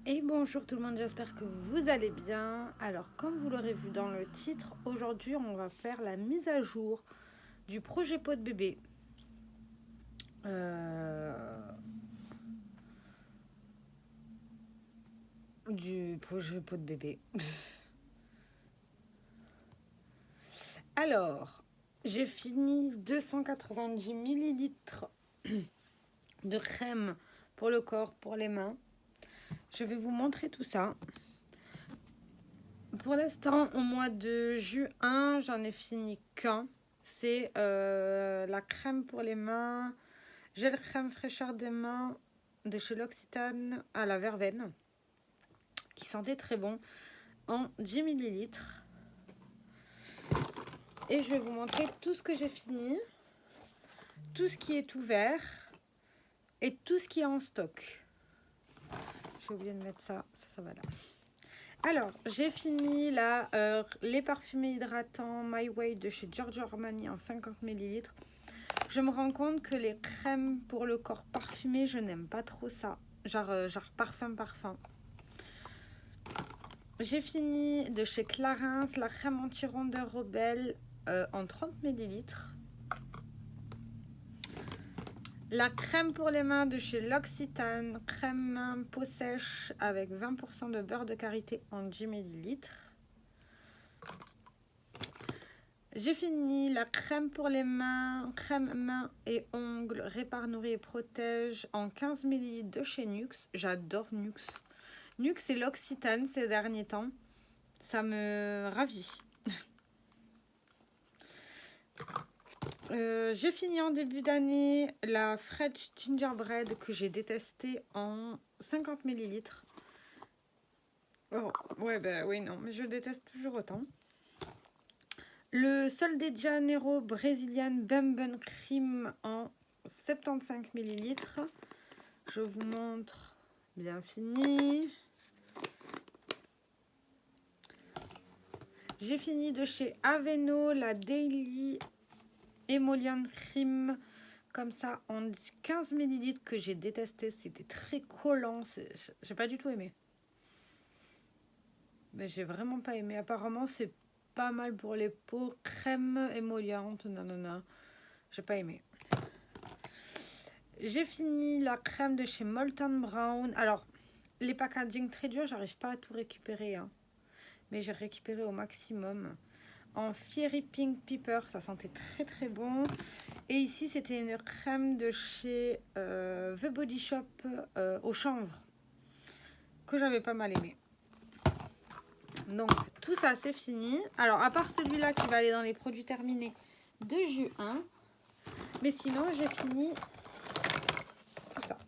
Et bonjour tout le monde, j'espère que vous allez bien. Alors comme vous l'aurez vu dans le titre, aujourd'hui on va faire la mise à jour du projet pot de bébé. Du projet pot de bébé. Alors, j'ai fini 290 millilitres de crème pour le corps, pour les mains. Je vais vous montrer tout ça. Pour l'instant, au mois de juin, j'en ai fini qu'un. C'est la crème pour les mains, gel crème fraîcheur des mains de chez L'Occitane à la verveine, qui sentait très bon, en 10 millilitres. Et je vais vous montrer tout ce que j'ai fini, tout ce qui est ouvert et tout ce qui est en stock. J'ai oublié de mettre ça va là. Alors, j'ai fini là, les parfumés hydratants My Way de chez Giorgio Armani en 50 millilitres. Je me rends compte que les crèmes pour le corps parfumé, je n'aime pas trop ça. Genre parfum. J'ai fini de chez Clarins la crème anti-rondeur Rebelle en 30 millilitres. La crème pour les mains de chez L'Occitane, crème main peau sèche avec 20% de beurre de karité en 10 millilitres. J'ai fini la crème pour les mains, crème mains et ongles, répare, nourrit et protège en 15 ml de chez Nux. J'adore Nux. Nux et L'Occitane ces derniers temps. Ça me ravit. J'ai fini en début d'année la French Gingerbread que j'ai détestée en 50 ml. Oh, ouais, bah oui, non, mais je déteste toujours autant. Le Sol de Janeiro Brazilian Bourbon Cream en 75 ml. Je vous montre, bien fini. J'ai fini de chez Aveno la Daily Emollient Cream, comme ça, en 15 ml que j'ai détesté. C'était très collant, j'ai pas du tout aimé. Mais j'ai vraiment pas aimé. Apparemment, c'est pas mal pour les peaux. Crème émolliente, nanana. J'ai pas aimé. J'ai fini la crème de chez Molton Brown. Alors, les packaging très durs, j'arrive pas à tout récupérer. Hein. Mais j'ai récupéré au maximum. En Fiery Pink Pepper, ça sentait très très bon. Et ici, c'était une crème de chez The Body Shop au chanvre. Que j'avais pas mal aimé. Donc, tout ça, c'est fini. Alors, à part celui-là qui va aller dans les produits terminés de juin. Mais sinon, j'ai fini tout ça.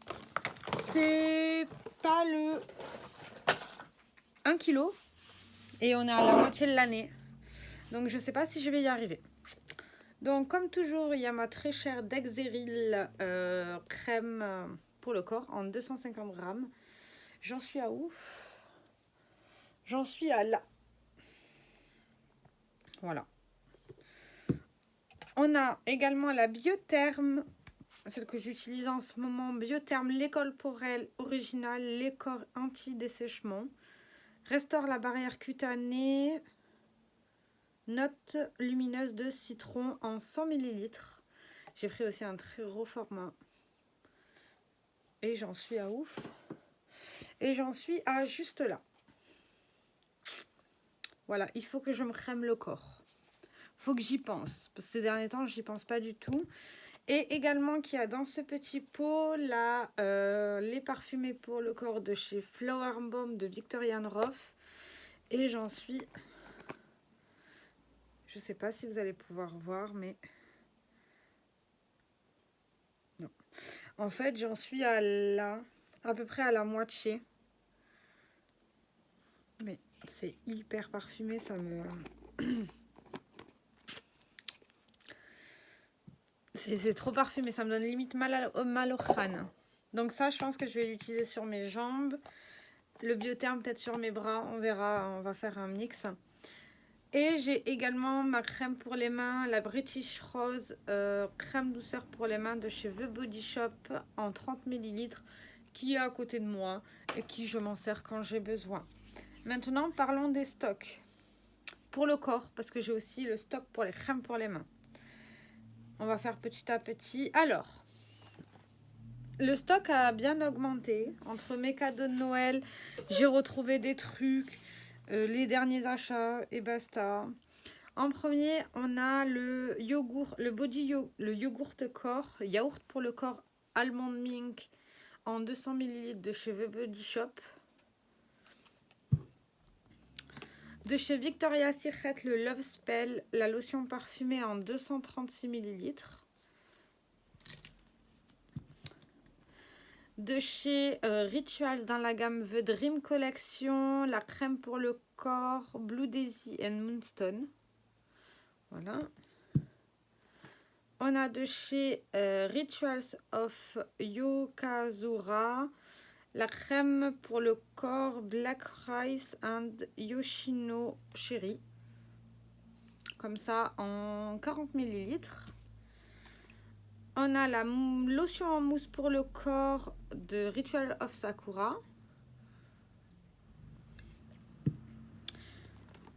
C'est pas le 1 kg. Et on est à la moitié de l'année. Donc, je sais pas si je vais y arriver. Donc, comme toujours, il y a ma très chère Dexeril crème pour le corps en 250 grammes. J'en suis à ouf. J'en suis à là. Voilà. On a également la Biotherme, celle que j'utilise en ce moment. Biotherme, lait corporel original, lait corps anti-dessèchement. Restaure la barrière cutanée. Note lumineuse de citron en 100 ml. J'ai pris aussi un très gros format. Et j'en suis à ouf. Et j'en suis à juste là. Voilà, il faut que je me crème le corps. Faut que j'y pense. Parce que ces derniers temps, j'y pense pas du tout. Et également qu'il y a dans ce petit pot là, les parfumés pour le corps de chez Flower Bomb de Victorian Roth. Et j'en suis... Je sais pas si vous allez pouvoir voir, mais... Non. En fait, j'en suis à là, à peu près à la moitié. Mais c'est hyper parfumé, ça me... C'est trop parfumé, ça me donne limite mal au crâne. Donc ça, je pense que je vais l'utiliser sur mes jambes. Le Biotherme peut-être sur mes bras, on verra, on va faire un mix. Et j'ai également ma crème pour les mains, la British Rose crème douceur pour les mains de chez The Body Shop en 30 ml qui est à côté de moi et qui je m'en sers quand j'ai besoin. Maintenant, parlons des stocks. Pour le corps, parce que j'ai aussi le stock pour les crèmes pour les mains. On va faire petit à petit. Alors, le stock a bien augmenté. Entre mes cadeaux de Noël, j'ai retrouvé des trucs, les derniers achats et basta. En premier, on a le yogourt, le yogourt corps, yaourt pour le corps Almond Milk en 200 ml de chez The Body Shop. De chez Victoria's Secret, le Love Spell, la lotion parfumée en 236 ml. De chez Rituals dans la gamme The Dream Collection, la crème pour le corps Blue Daisy and Moonstone. Voilà. On a de chez Rituals of Yokozuna, la crème pour le corps Black Rice and Yoshino Cherry. Comme ça en 40 ml. On a la lotion en mousse pour le corps de Ritual of Sakura.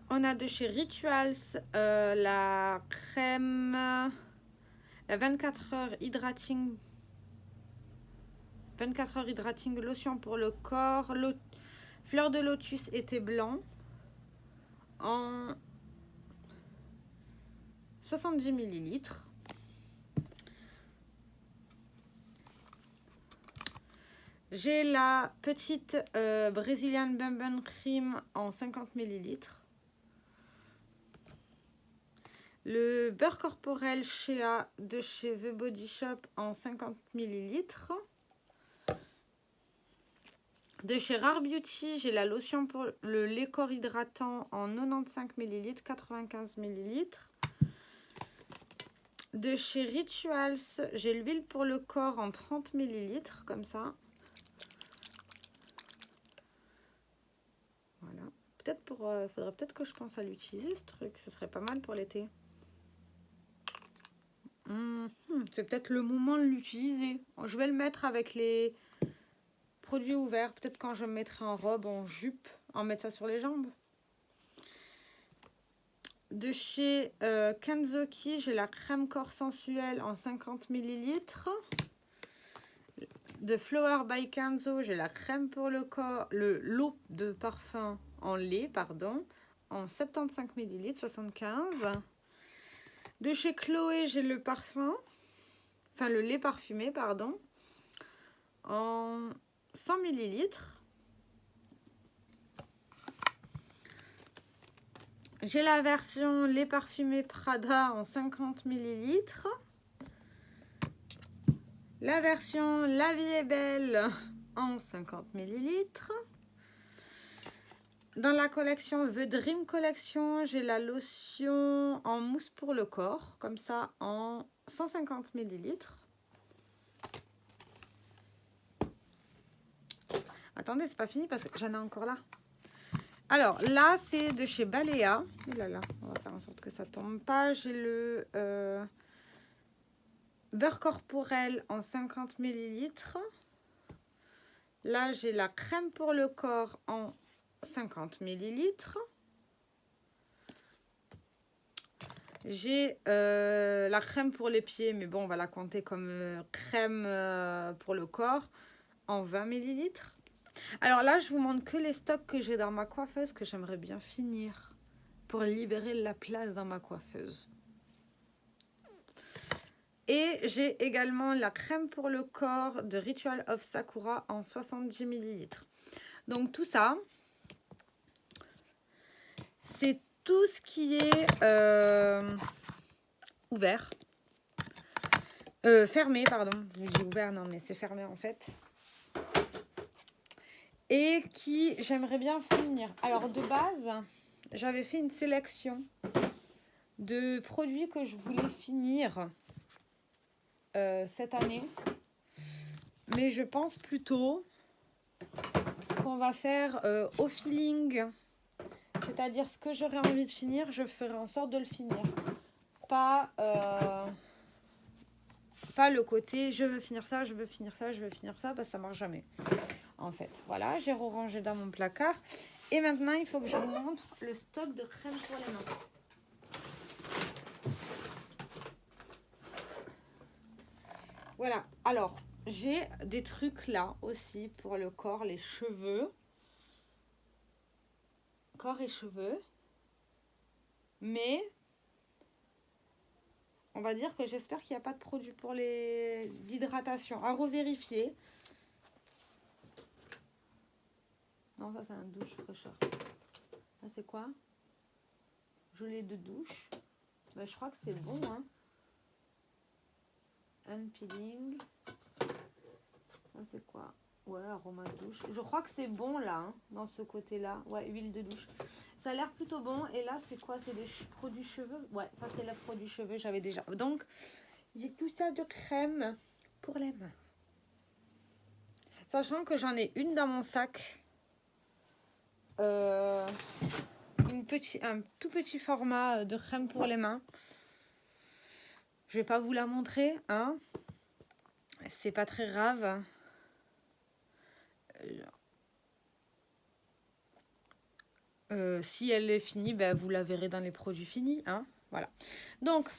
On a de chez Rituals la crème, la 24 heures hydrating lotion pour le corps, fleur de lotus été blanc en 70 ml. J'ai la petite Brazilian Bourbon Cream en 50 ml. Le beurre corporel Shea de chez The Body Shop en 50 ml. De chez Rare Beauty, j'ai la lotion pour le lait corps hydratant en 95 ml, 95 ml. De chez Rituals, j'ai l'huile pour le corps en 30 ml, comme ça. Voilà. Peut-être faudrait peut-être que je pense à l'utiliser, ce truc. Ce serait pas mal pour l'été. C'est peut-être le moment de l'utiliser. Je vais le mettre avec les produits ouverts. Peut-être quand je me mettrai en robe, en jupe, en mettre ça sur les jambes. De chez Kanzoki, j'ai la crème corps sensuelle en 50 ml. De Flower by Kanzo, j'ai la crème pour le corps, l'eau de parfum en lait, pardon, en 75 ml, 75. De chez Chloé, j'ai le parfum, enfin le lait parfumé, pardon, en 100 ml. J'ai la version lait parfumé Prada en 50 ml. La version La vie est belle en 50 ml. Dans la collection The Dream Collection, j'ai la lotion en mousse pour le corps, comme ça en 150 ml. Attendez, c'est pas fini parce que j'en ai encore là. Alors là, c'est de chez Balea. Oh là là, on va faire en sorte que ça tombe pas. J'ai le beurre corporel en 50 ml. Là, j'ai la crème pour le corps en 50 ml. J'ai la crème pour les pieds, mais bon, on va la compter comme crème pour le corps en 20 ml. Alors là, je vous montre que les stocks que j'ai dans ma coiffeuse que j'aimerais bien finir pour libérer la place dans ma coiffeuse. Et j'ai également la crème pour le corps de Ritual of Sakura en 70 ml. Donc tout ça, c'est tout ce qui est ouvert. Fermé, pardon. Je dis ouvert, non, mais c'est fermé en fait. Et qui j'aimerais bien finir. Alors de base, j'avais fait une sélection de produits que je voulais finir cette année. Mais je pense plutôt qu'on va faire au feeling. C'est-à-dire ce que j'aurais envie de finir, je ferai en sorte de le finir. Pas pas le côté je veux finir ça, je veux finir ça, je veux finir ça, parce que ça marche jamais. En fait, voilà, j'ai rangé dans mon placard. Et maintenant, il faut que je vous montre le stock de crème pour les mains. Voilà, alors, j'ai des trucs là aussi pour le corps, les cheveux. Corps et cheveux. Mais, on va dire que j'espère qu'il n'y a pas de produit pour les d'hydratation. À revérifier. Non, ça c'est un douche fraîcheur. Ça c'est quoi? Gelée de douche. Ben, je crois que c'est bon, hein. Unpeeling. Ça c'est quoi? Ouais, aroma douche. Je crois que c'est bon là, hein, dans ce côté-là. Ouais, huile de douche. Ça a l'air plutôt bon. Et là, c'est quoi? C'est des produits cheveux? Ouais, ça c'est le produit cheveux, j'avais déjà. Donc, j'ai tout ça de crème pour les mains. Sachant que j'en ai une dans mon sac. Un tout petit format de crème pour les mains. Je vais pas vous la montrer, hein. C'est pas très grave. Si elle est finie, ben, vous la verrez dans les produits finis, hein. Voilà. Donc,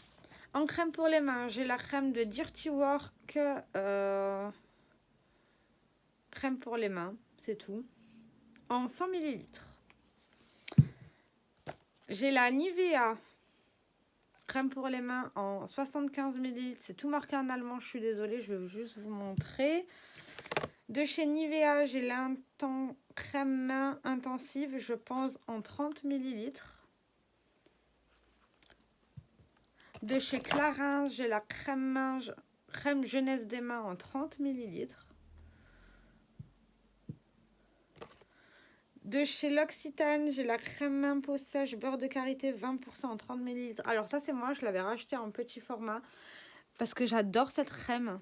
en crème pour les mains, j'ai la crème de Dirty Work. Crème pour les mains, c'est tout. En 100 ml. J'ai la Nivea crème pour les mains en 75 ml. C'est tout marqué en allemand, je suis désolée, je vais juste vous montrer. De chez Nivea, j'ai crème main intensive, je pense en 30 ml. De chez Clarins, j'ai la crème jeunesse des mains en 30 ml. De chez L'Occitane, j'ai la crème main peau sèche beurre de karité 20% en 30 ml. Alors ça c'est moi, je l'avais racheté en petit format parce que j'adore cette crème.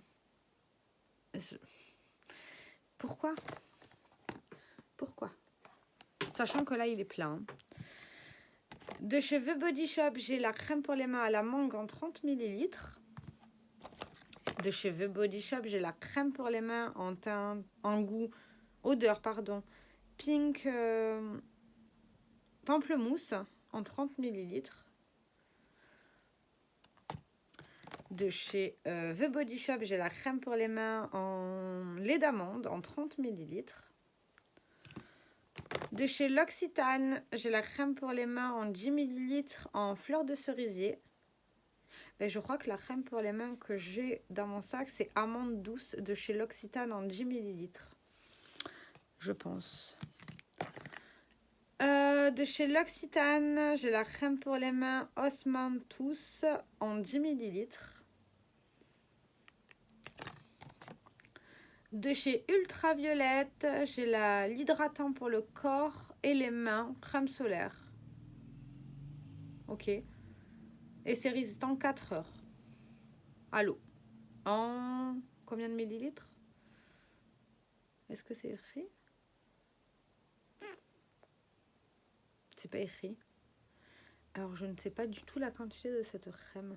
Pourquoi? Sachant que là il est plein. De chez The Body Shop, j'ai la crème pour les mains à la mangue en 30 ml. De chez The Body Shop, j'ai la crème pour les mains odeur, pink pamplemousse en 30 ml. De chez The Body Shop, j'ai la crème pour les mains en lait d'amande en 30 ml. De chez L'Occitane, j'ai la crème pour les mains en 10 ml en fleur de cerisier. Mais je crois que la crème pour les mains que j'ai dans mon sac, c'est amande douce de chez L'Occitane en 10 ml. Je pense. De chez L'Occitane, j'ai la crème pour les mains Osmanthus en 10 ml. De chez Ultraviolette, j'ai l'hydratant pour le corps et les mains, crème solaire. Ok. Et c'est résistant 4 heures. À l'eau. En combien de millilitres? Est-ce que c'est écrit? C'est pas écrit. Alors, je ne sais pas du tout la quantité de cette crème.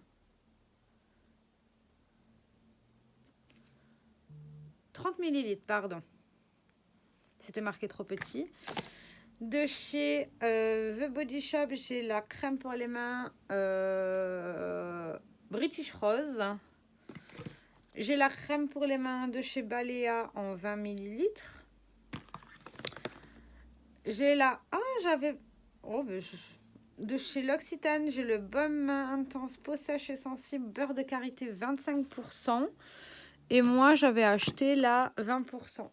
30 ml, pardon. C'était marqué trop petit. De chez The Body Shop, j'ai la crème pour les mains British Rose. J'ai la crème pour les mains de chez Balea en 20 ml. J'ai la... De chez L'Occitane, j'ai le baume intense peau sèche et sensible beurre de karité 25%. Et moi, j'avais acheté la 20%.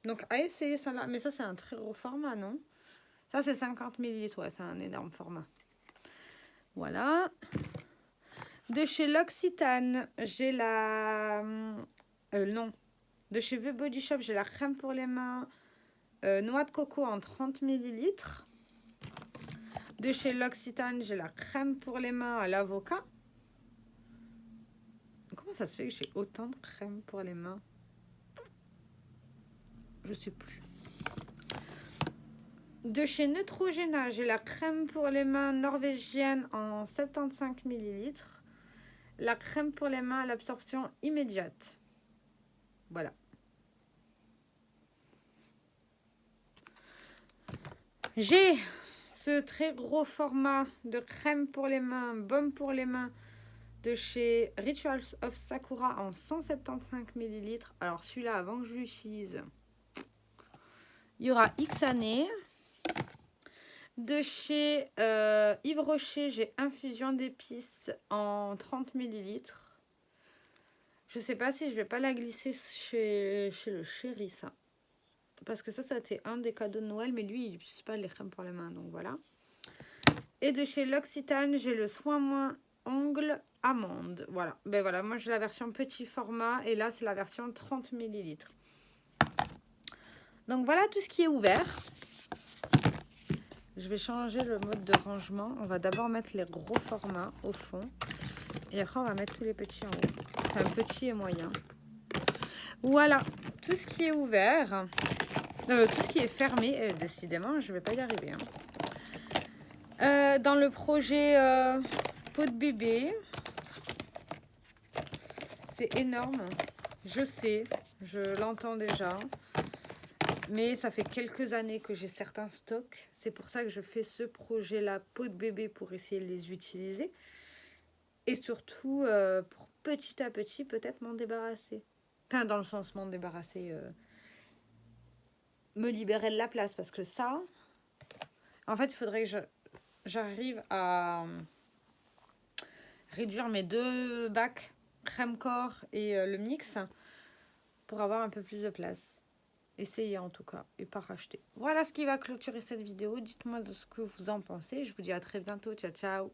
Donc, à essayer ça là. Mais ça, c'est un très gros format, non? Ça, c'est 50 ml. Ouais, c'est un énorme format. Voilà. De chez L'Occitane, j'ai la... non. De chez The Body Shop, j'ai la crème pour les mains noix de coco en 30 ml. De chez L'Occitane, j'ai la crème pour les mains à l'avocat. Comment ça se fait que j'ai autant de crème pour les mains? Je sais plus. De chez Neutrogena, j'ai la crème pour les mains norvégienne en 75 ml. la crème pour les mains à l'absorption immédiate. Voilà. J'ai ce très gros format de crème pour les mains, baume pour les mains de chez Rituals of Sakura en 175 ml. Alors celui-là, avant que je l'utilise, il y aura X années. De chez Yves Rocher, j'ai infusion d'épices en 30 ml. Je sais pas si je vais pas la glisser chez le chéri, ça. Parce que ça a été un des cadeaux de Noël, mais lui, il n'utilise pas les crèmes pour les mains, donc voilà. Et de chez L'Occitane, j'ai le soin moins ongles amande. Voilà. Ben voilà, moi j'ai la version petit format et là c'est la version 30 ml. Donc voilà tout ce qui est ouvert. Je vais changer le mode de rangement. On va d'abord mettre les gros formats au fond. Et après on va mettre tous les petits en haut. Enfin petit et moyen. Voilà, tout ce qui est ouvert. Tout ce qui est fermé. Décidément, je ne vais pas y arriver. Dans le projet peau de bébé. C'est énorme. Je sais, je l'entends déjà. Mais ça fait quelques années que j'ai certains stocks. C'est pour ça que je fais ce projet-là, peau de bébé, pour essayer de les utiliser. Et surtout, pour petit à petit, peut-être m'en débarrasser. Enfin, dans le sens m'en débarrasser, me libérer de la place. Parce que ça, en fait, il faudrait que j'arrive à réduire mes 2 bacs, crème corps et le mix, pour avoir un peu plus de place. Essayez en tout cas et pas racheter. Voilà ce qui va clôturer cette vidéo. Dites-moi de ce que vous en pensez. Je vous dis à très bientôt. Ciao, ciao.